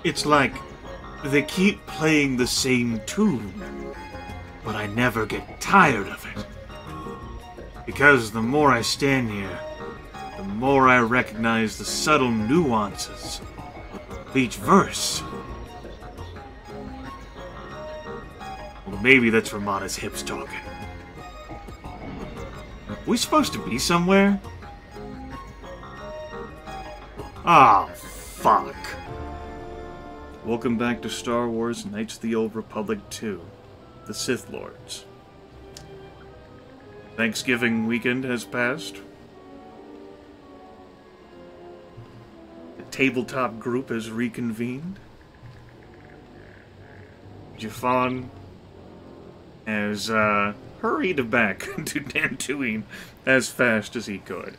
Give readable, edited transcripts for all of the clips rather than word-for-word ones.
It's like they keep playing the same tune, but I never get tired of it. Because the more I stand here, the more I recognize the subtle nuances of each verse. Well, maybe that's Romana's hips talking. We supposed to be somewhere? Ah, fuck. Welcome back to Star Wars Knights of the Old Republic 2, The Sith Lords. Thanksgiving weekend has passed. The tabletop group has reconvened. Jafan has hurried back to Dantooine as fast as he could.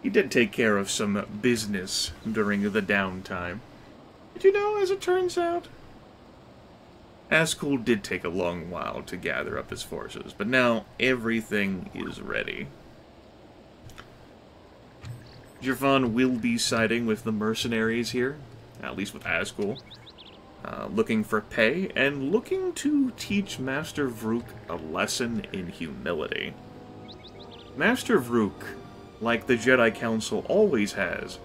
He did take care of some business during the downtime. But you know, as it turns out, Askel did take a long while to gather up his forces, but now everything is ready. Jafan will be siding with the mercenaries here, at least with Askel, looking for pay, and looking to teach Master Vrook a lesson in humility. Master Vrook, like the Jedi Council always has,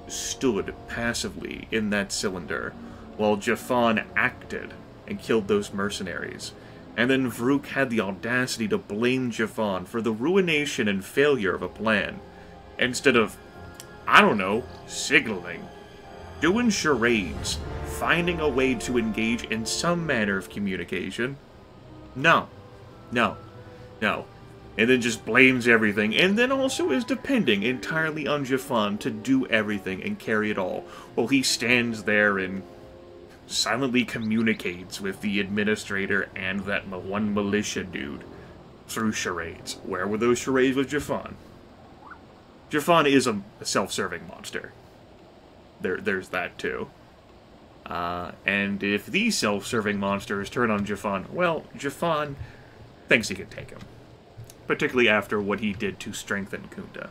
stood passively in that cylinder, while Jafan acted and killed those mercenaries. And then Vrook had the audacity to blame Jafan for the ruination and failure of a plan, instead of, I don't know, signaling, doing charades, finding a way to engage in some manner of communication. No. And then just blames everything, and then also is depending entirely on Jafan to do everything and carry it all, while he stands there and silently communicates with the administrator and that one militia dude through charades. Where were those charades with Jafan? Jafan is a self-serving monster. There's that too. And if these self-serving monsters turn on Jafan, well, Jafan thinks he can take him. Particularly after what he did to strengthen Kunda.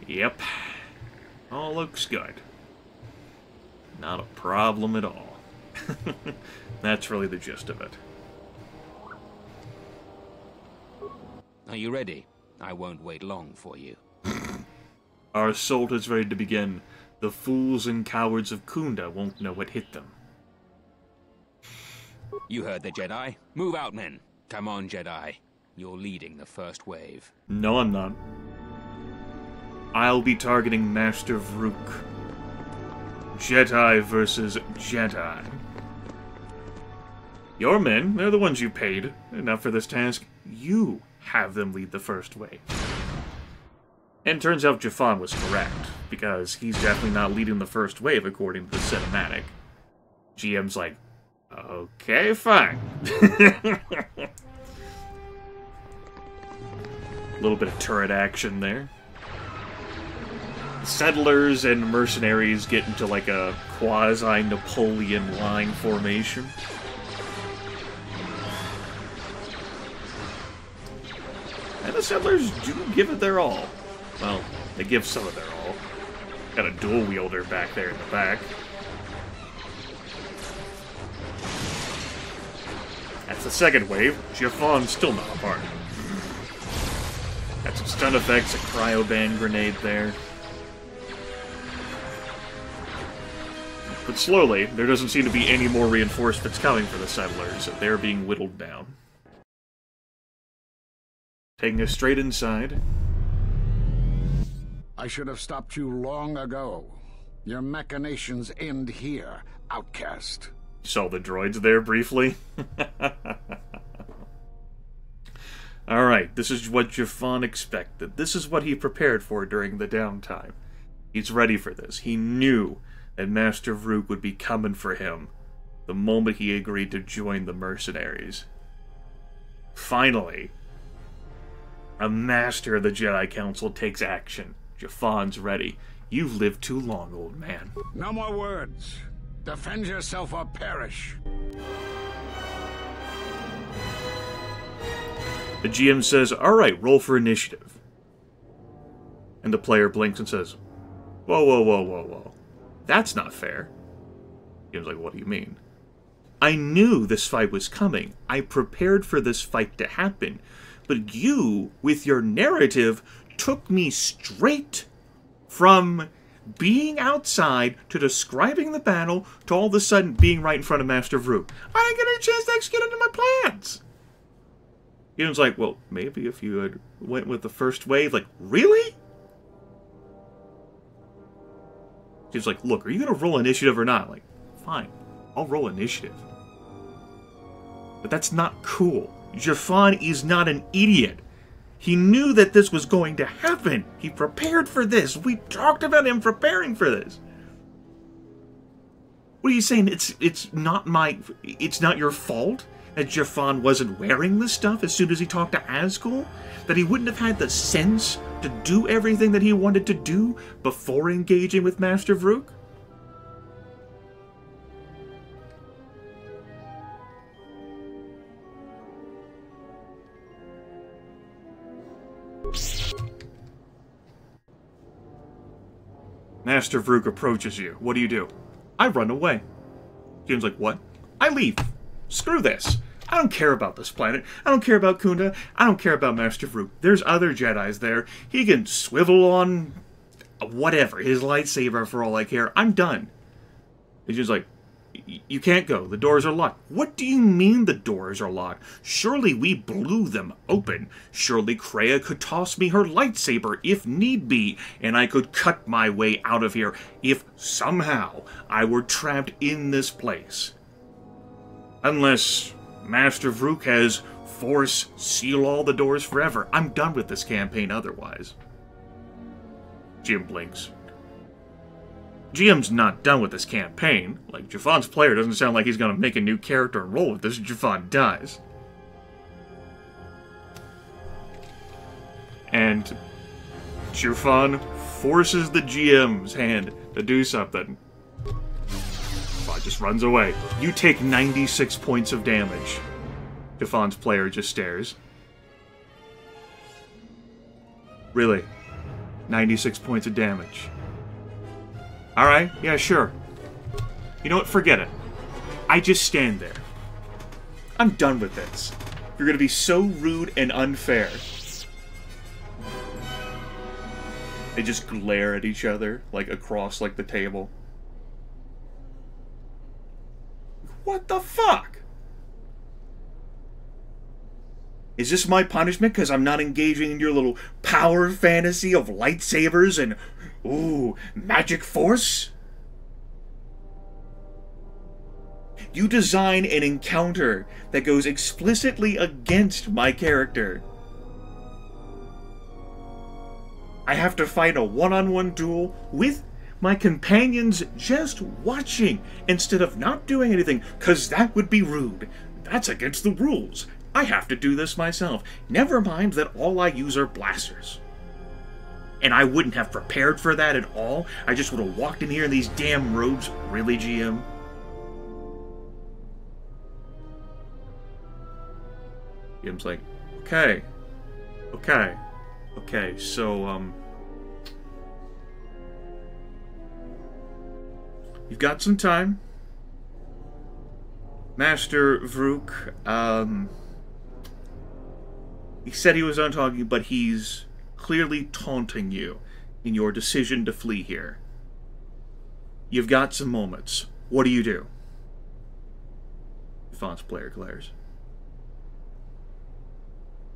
Yep. All looks good. Not a problem at all. That's really the gist of it. Are you ready? I won't wait long for you. Our assault is ready to begin. The fools and cowards of Kunda won't know what hit them. You heard the Jedi. Move out, men. Come on, Jedi. You're leading the first wave. No, I'm not. I'll be targeting Master Vrook. Jedi versus Jedi. Your men, they're the ones you paid. Enough for this task. You have them lead the first wave. And it turns out Jafan was correct, because he's definitely not leading the first wave according to the cinematic. GM's like, okay, fine. A little bit of turret action there. Settlers and mercenaries get into like a quasi-Napoleon line formation. And the settlers do give it their all. Well, they give some of their all. Got a dual wielder back there in the back. That's the second wave. Jafan's still not a part. Got some stun effects, a cryo-band grenade there. But slowly, there doesn't seem to be any more reinforcements coming for the settlers. They're being whittled down. Taking us straight inside. I should have stopped you long ago. Your machinations end here, outcast. Saw the droids there briefly. Alright, this is what Jafan expected. This is what he prepared for during the downtime. He's ready for this. He knew that Master Vrook would be coming for him the moment he agreed to join the mercenaries. Finally, a master of the Jedi Council takes action. Jafan's ready. You've lived too long, old man. No more words. Defend yourself or perish. The GM says, alright, roll for initiative. And the player blinks and says, whoa, whoa, whoa, whoa, whoa. That's not fair. He was like, what do you mean? I knew this fight was coming. I prepared for this fight to happen. But you, with your narrative, took me straight from being outside to describing the battle to all of a sudden being right in front of Master Vrook. I didn't get a chance to execute into my plans. He was like, well, maybe if you had went with the first wave. Like, really? He was like, look, are you going to roll initiative or not? Like, fine, I'll roll initiative. But that's not cool. Jafan is not an idiot. He knew that this was going to happen. He prepared for this. We talked about him preparing for this. What are you saying? It's not your fault that Jafan wasn't wearing this stuff as soon as he talked to Azkul? That he wouldn't have had the sense to do everything that he wanted to do before engaging with Master Vrook? Master Vrook approaches you. What do? I run away. James like, what? I leave. Screw this. I don't care about this planet. I don't care about Kunda. I don't care about Master Vrook. There's other Jedis there. He can swivel on whatever, his lightsaber for all I care. I'm done. He's just like, you can't go. The doors are locked. What do you mean the doors are locked? Surely we blew them open. Surely Kreia could toss me her lightsaber if need be, and I could cut my way out of here if somehow I were trapped in this place. Unless Master Vrook has force seal all the doors forever. I'm done with this campaign otherwise. Jim blinks. GM's not done with this campaign. Like, Jafan's player doesn't sound like he's gonna make a new character and roll with this. Jafan dies. And Jafan forces the GM's hand to do something. Jafan just runs away. You take 96 points of damage. Jafan's player just stares. Really? 96 points of damage. Alright, yeah, sure. You know what? Forget it. I just stand there. I'm done with this. You're gonna be so rude and unfair. They just glare at each other, like, across, like, the table. What the fuck? Is this my punishment because I'm not engaging in your little power fantasy of lightsabers and, ooh, magic force? You design an encounter that goes explicitly against my character. I have to fight a one-on-one duel with my companions just watching instead of not doing anything, because that would be rude. That's against the rules. I have to do this myself. Never mind that all I use are blasters. And I wouldn't have prepared for that at all. I just would have walked in here in these damn robes. Really, GM? GM's like, okay. Okay, so, you've got some time. Master Vrook, he said he was done talking, but he's clearly taunting you in your decision to flee here. You've got some moments. What do? Jafan's player glares.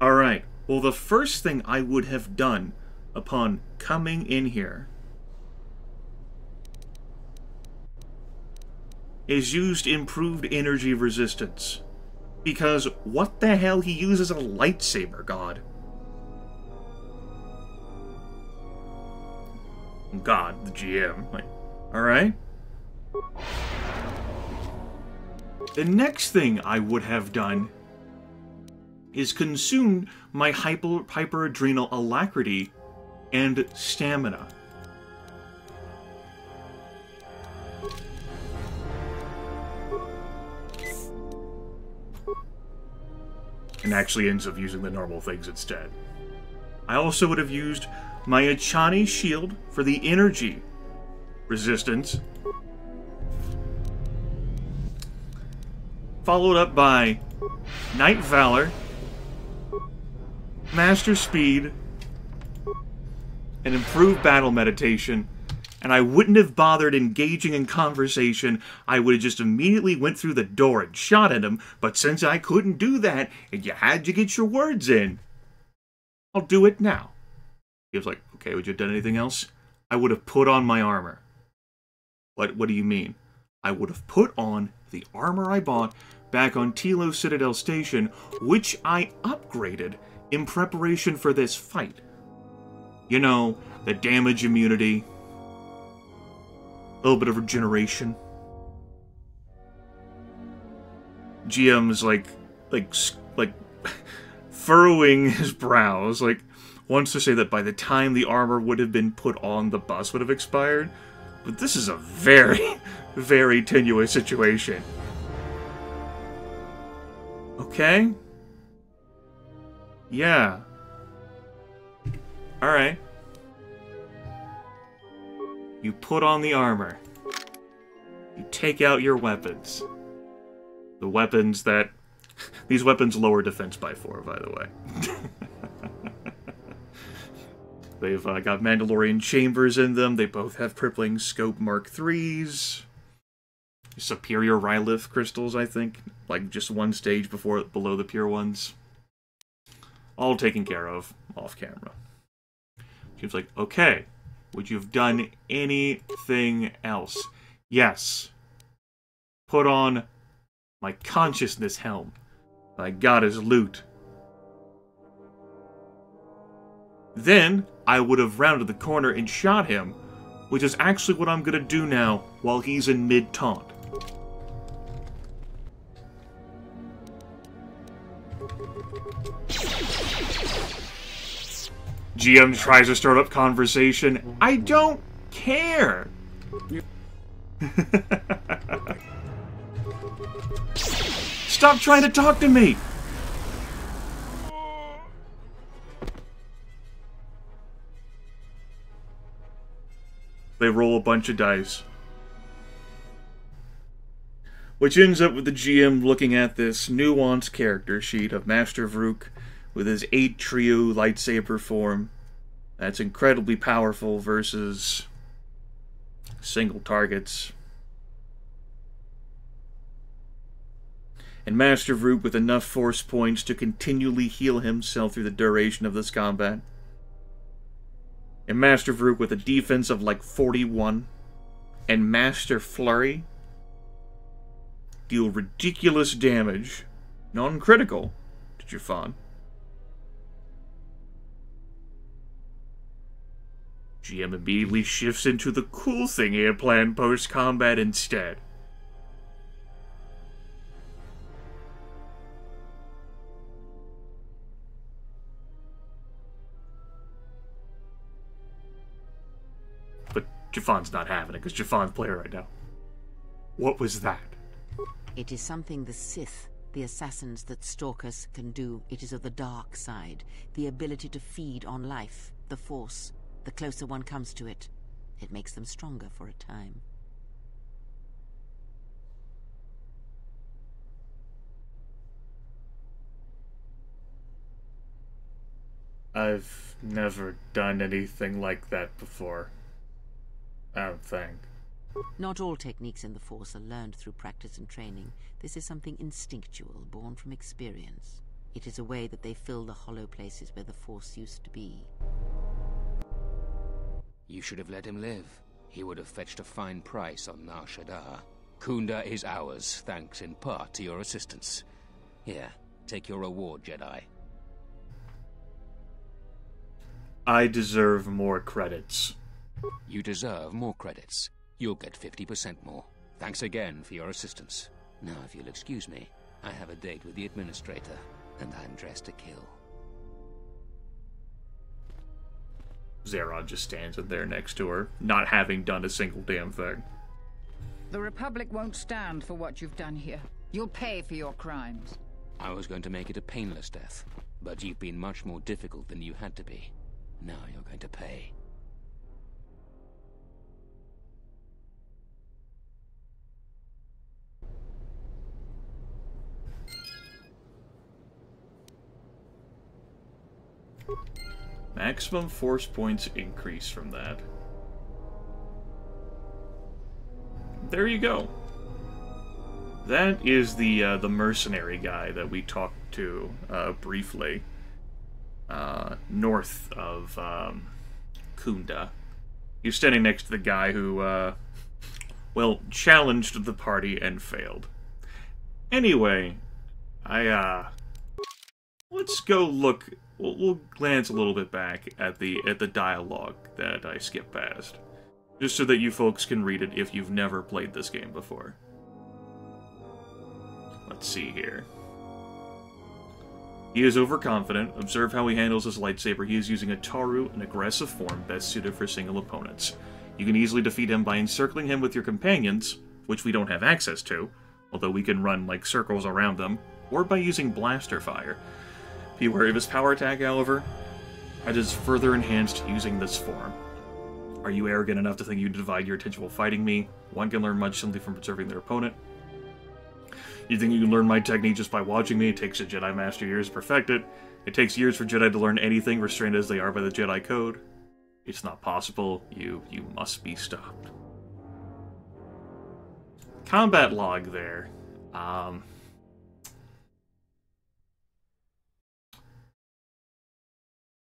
Alright, well, the first thing I would have done upon coming in here is used improved energy resistance. Because what the hell, he uses a lightsaber god. God, the GM. Like, alright. The next thing I would have done is consumed my hyper-adrenal alacrity and stamina. And actually ends up using the normal things instead. I also would have used my Achani shield for the energy resistance, followed up by Night Valor, Master Speed, and Improved Battle Meditation, and I wouldn't have bothered engaging in conversation. I would have just immediately went through the door and shot at him, but since I couldn't do that, and you had to get your words in, I'll do it now. He was like, okay, would you have done anything else? I would have put on my armor. What do you mean? I would have put on the armor I bought back on Tilo Citadel Station, which I upgraded in preparation for this fight. You know, the damage immunity, a little bit of regeneration. GM's like furrowing his brows, like wants to say that by the time the armor would have been put on, the bus would have expired. But this is a very, very tenuous situation. Okay? Yeah. Alright. You put on the armor. You take out your weapons. The weapons that... These weapons lower defense by 4, by the way. They've got Mandalorian chambers in them. They both have crippling scope Mark IIIs. Superior Rylith crystals, I think. Like, just one stage below the pure ones. All taken care of, off camera. She was like, okay, would you have done anything else? Yes. Put on my consciousness helm. I got his loot. Then, I would have rounded the corner and shot him, which is actually what I'm gonna do now while he's in mid-taunt. GM tries to start up conversation. I don't care! Stop trying to talk to me! They roll a bunch of dice. Which ends up with the GM looking at this nuanced character sheet of Master Vrook with his 8 trio lightsaber form. That's incredibly powerful versus single targets. And Master Vrook with enough force points to continually heal himself through the duration of this combat. And Master Vrook with a defense of like 41. And Master Flurry deal ridiculous damage, non-critical, to Jafan. GM immediately shifts into the cool thing he had planned post-combat instead. But Jafan's not having it, because Jafan's playing right now. What was that? It is something the Sith, the assassins that stalk us, can do. It is of the dark side, the ability to feed on life, the Force. The closer one comes to it, it makes them stronger for a time. I've never done anything like that before. I don't think. Not all techniques in the Force are learned through practice and training. This is something instinctual, born from experience. It is a way that they fill the hollow places where the Force used to be. You should have let him live. He would have fetched a fine price on Nar Shaddaa. Kunda is ours, thanks in part to your assistance. Here, take your reward, Jedi. I deserve more credits. You deserve more credits. You'll get 50% more. Thanks again for your assistance. Now, if you'll excuse me, I have a date with the Administrator, and I'm dressed to kill. Zeron just stands in there next to her, not having done a single damn thing. The Republic won't stand for what you've done here. You'll pay for your crimes. I was going to make it a painless death, but you've been much more difficult than you had to be. Now you're going to pay. Maximum force points increase from that. There you go. That is the mercenary guy that we talked to briefly north of Kunda. He's standing next to the guy who, well, challenged the party and failed. Anyway, let's go look. We'll glance a little bit back at the dialogue that I skipped past, just so that you folks can read it if you've never played this game before. Let's see here. He is overconfident. Observe how he handles his lightsaber. He is using a Taru, an aggressive form best suited for single opponents. You can easily defeat him by encircling him with your companions, which we don't have access to, although we can run like circles around them, or by using blaster fire. Be wary of his power attack, however. It is further enhanced using this form. Are you arrogant enough to think you divide your attention while fighting me? One can learn much simply from observing their opponent. You think you can learn my technique just by watching me? It takes a Jedi Master years to perfect it. It takes years for Jedi to learn anything, restrained as they are by the Jedi Code. It's not possible. You must be stopped. Combat log there.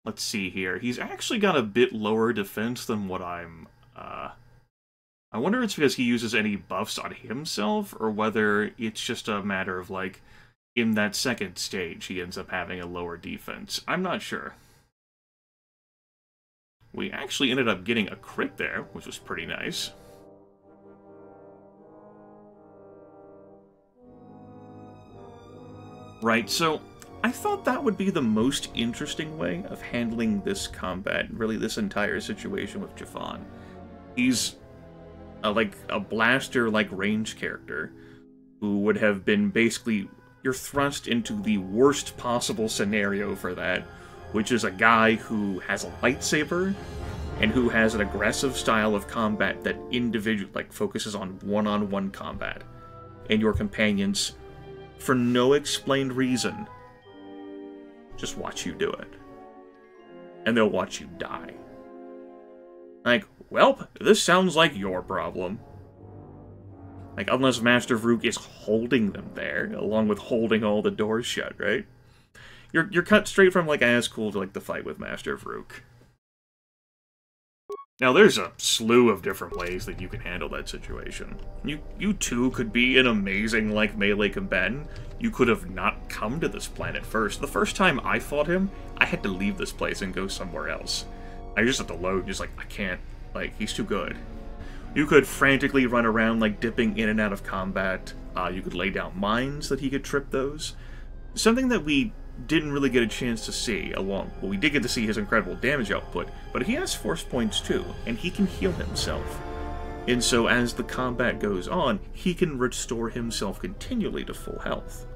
Let's see here. He's actually got a bit lower defense than what I'm... I wonder if it's because he uses any buffs on himself, or whether it's just a matter of, like, in that second stage, he ends up having a lower defense. I'm not sure. We actually ended up getting a crit there, which was pretty nice. Right, so I thought that would be the most interesting way of handling this combat, really this entire situation with Jafan. He's like a blaster-like range character who would have been basically, you're thrust into the worst possible scenario for that, which is a guy who has a lightsaber and who has an aggressive style of combat that focuses on one-on-one combat, and your companions, for no explained reason, just watch you do it. And they'll watch you die. Like, well, this sounds like your problem. Like, unless Master Vrook is holding them there, along with holding all the doors shut, right? You're cut straight from, like, Azkul to, like, the fight with Master Vrook. Now, there's a slew of different ways that you can handle that situation. You too could be an amazing, like, melee combatant. You could have not come to this planet first. The first time I fought him, I had to leave this place and go somewhere else. I just had to load, just like, I can't, like, he's too good. You could frantically run around, like, dipping in and out of combat. You could lay down mines that he could trip those. Something that we didn't really get a chance to see well, we did get to see his incredible damage output, but he has force points too, and he can heal himself. And so as the combat goes on, he can restore himself continually to full health.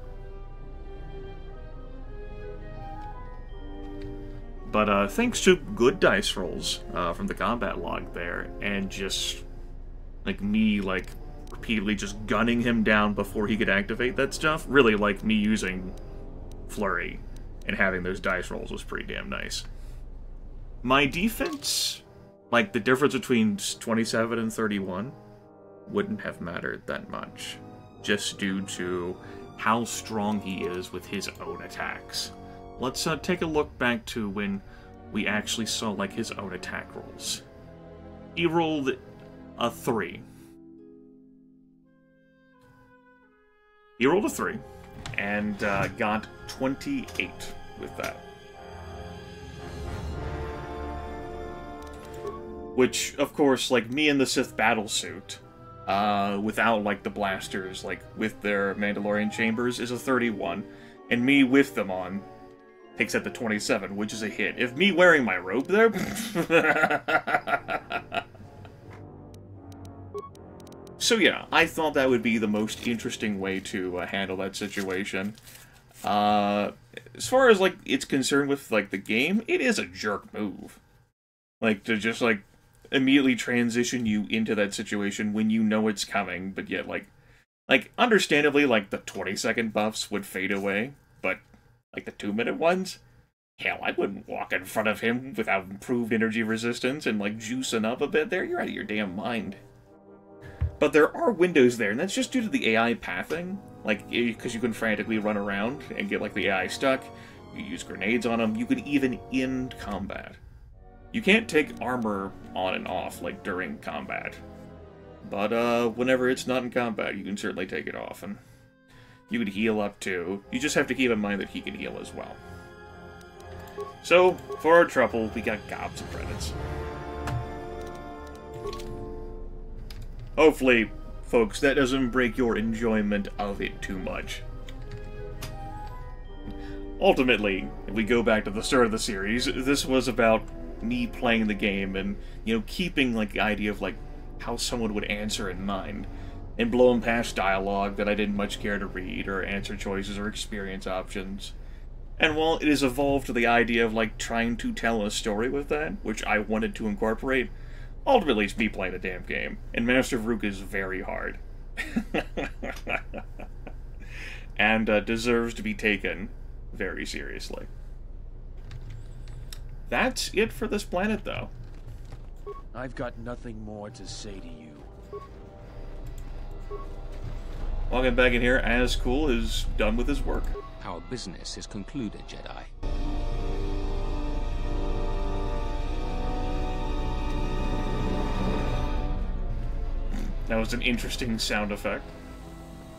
But thanks to good dice rolls from the combat log there, and just like me like repeatedly just gunning him down before he could activate that stuff, really like me using Flurry and having those dice rolls was pretty damn nice. My defense, like the difference between 27 and 31, wouldn't have mattered that much, just due to how strong he is with his own attacks. Let's take a look back to when we actually saw, like, his own attack rolls. He rolled a 3. He rolled a 3, and got 28 with that. Which, of course, like, me in the Sith battlesuit, without, like, the blasters, like, with their Mandalorian chambers, is a 31. And me with them on takes at the 27, which is a hit. If me wearing my robe there... So yeah, I thought that would be the most interesting way to handle that situation. As far as, like, it's concerned with, like, the game, it is a jerk move. Like, to just, like, immediately transition you into that situation when you know it's coming, but yet, like, understandably, like, the 20-second buffs would fade away, but like the 2-minute ones, Hell, I wouldn't walk in front of him without improved energy resistance and, like, juicing up a bit there. You're out of your damn mind. But there are windows there, and that's just due to the AI pathing. Like, because you can frantically run around and get, like, the AI stuck. You use grenades on them. You can even end combat. You can't take armor on and off, like, during combat. But, whenever it's not in combat, you can certainly take it off. And you can heal up, too. You just have to keep in mind that he can heal as well. So, for our trouble, we got gobs of credits. Hopefully, folks, that doesn't break your enjoyment of it too much. Ultimately, if we go back to the start of the series, this was about me playing the game and, you know, keeping, like, the idea of, like, how someone would answer in mind, and blowing past dialogue that I didn't much care to read, or answer choices or experience options. And while it has evolved to the idea of, like, trying to tell a story with that, which I wanted to incorporate, ultimately it's me playing a damn game, and Master Vrook is very hard. And deserves to be taken very seriously. That's it for this planet, though. I've got nothing more to say to you. Walking back in here, Azkul is done with his work. Our business is concluded, Jedi. That was an interesting sound effect.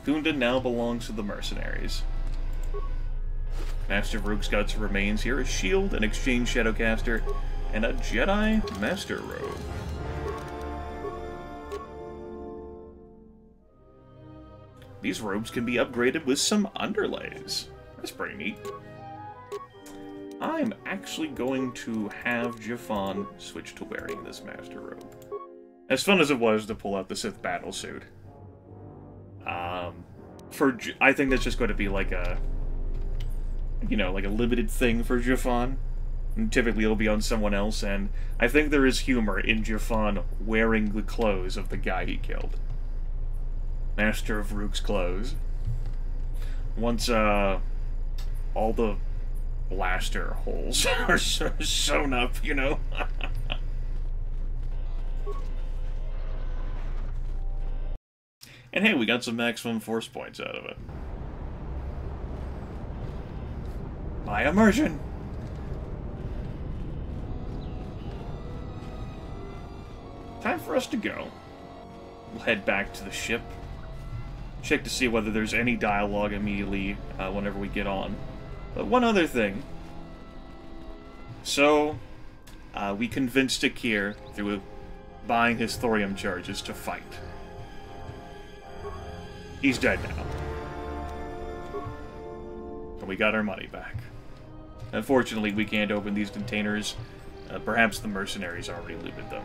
Kunda now belongs to the mercenaries. Master Vrook's got some remains here, a shield, an exchange Shadowcaster, and a Jedi Master robe. These robes can be upgraded with some underlays. That's pretty neat. I'm actually going to have Jafan switch to wearing this Master robe. As fun as it was to pull out the Sith battlesuit. I think that's just going to be like a, you know, like a limited thing for Jafan. And typically it'll be on someone else, and I think there is humor in Jafan wearing the clothes of the guy he killed. Master of Vrook's clothes. Once, all the blaster holes are sewn up, you know? And hey, we got some maximum force points out of it. By immersion! Time for us to go. We'll head back to the ship. Check to see whether there's any dialogue immediately whenever we get on. But one other thing. So, we convinced Akir through buying his thorium charges to fight. He's dead now. And we got our money back. Unfortunately, we can't open these containers. Perhaps the mercenaries already looted them.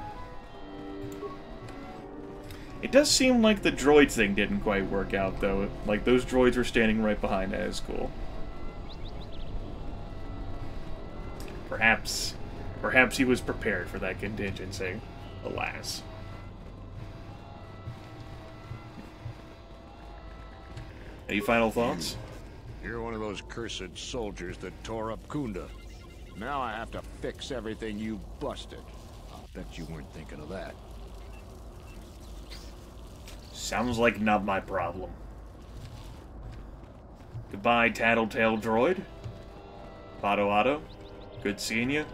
It does seem like the droid thing didn't quite work out, though. Like, those droids were standing right behind Azkul. Perhaps he was prepared for that contingency. Alas. Any final thoughts? You're one of those cursed soldiers that tore up Kunda. Now I have to fix everything you busted. I'll bet you weren't thinking of that. Sounds like not my problem. Goodbye, tattletale droid. Otto, good seeing you.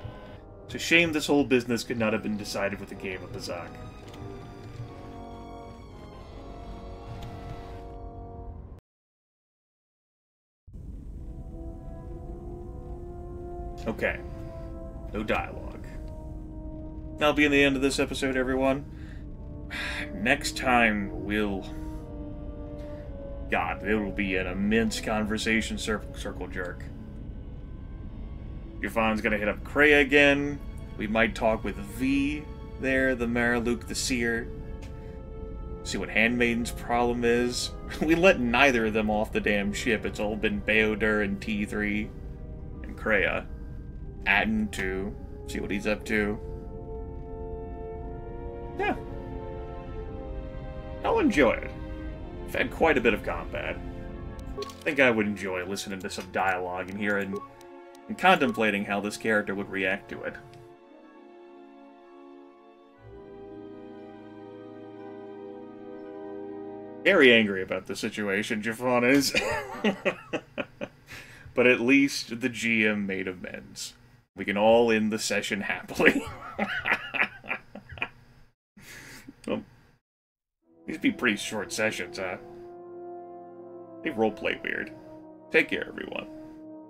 It's a shame this whole business could not have been decided with a game of Bazak. Okay. No dialogue. That'll be in the end of this episode, everyone. Next time, God, it will be an immense conversation circle jerk. Jafan's gonna hit up Kreia again. We might talk with V there, the Maraluk, the Seer. See what Handmaiden's problem is. We let neither of them off the damn ship. It's all been Beodur and T3 and Kreia. Atten too. See what he's up to. Yeah. I'll enjoy it. I've had quite a bit of combat. I think I would enjoy listening to some dialogue and hearing and contemplating how this character would react to it. Very angry about the situation, Jafan is. But at least the GM made amends. We can all end the session happily. Well, these be pretty short sessions, huh? They roleplay weird. Take care, everyone.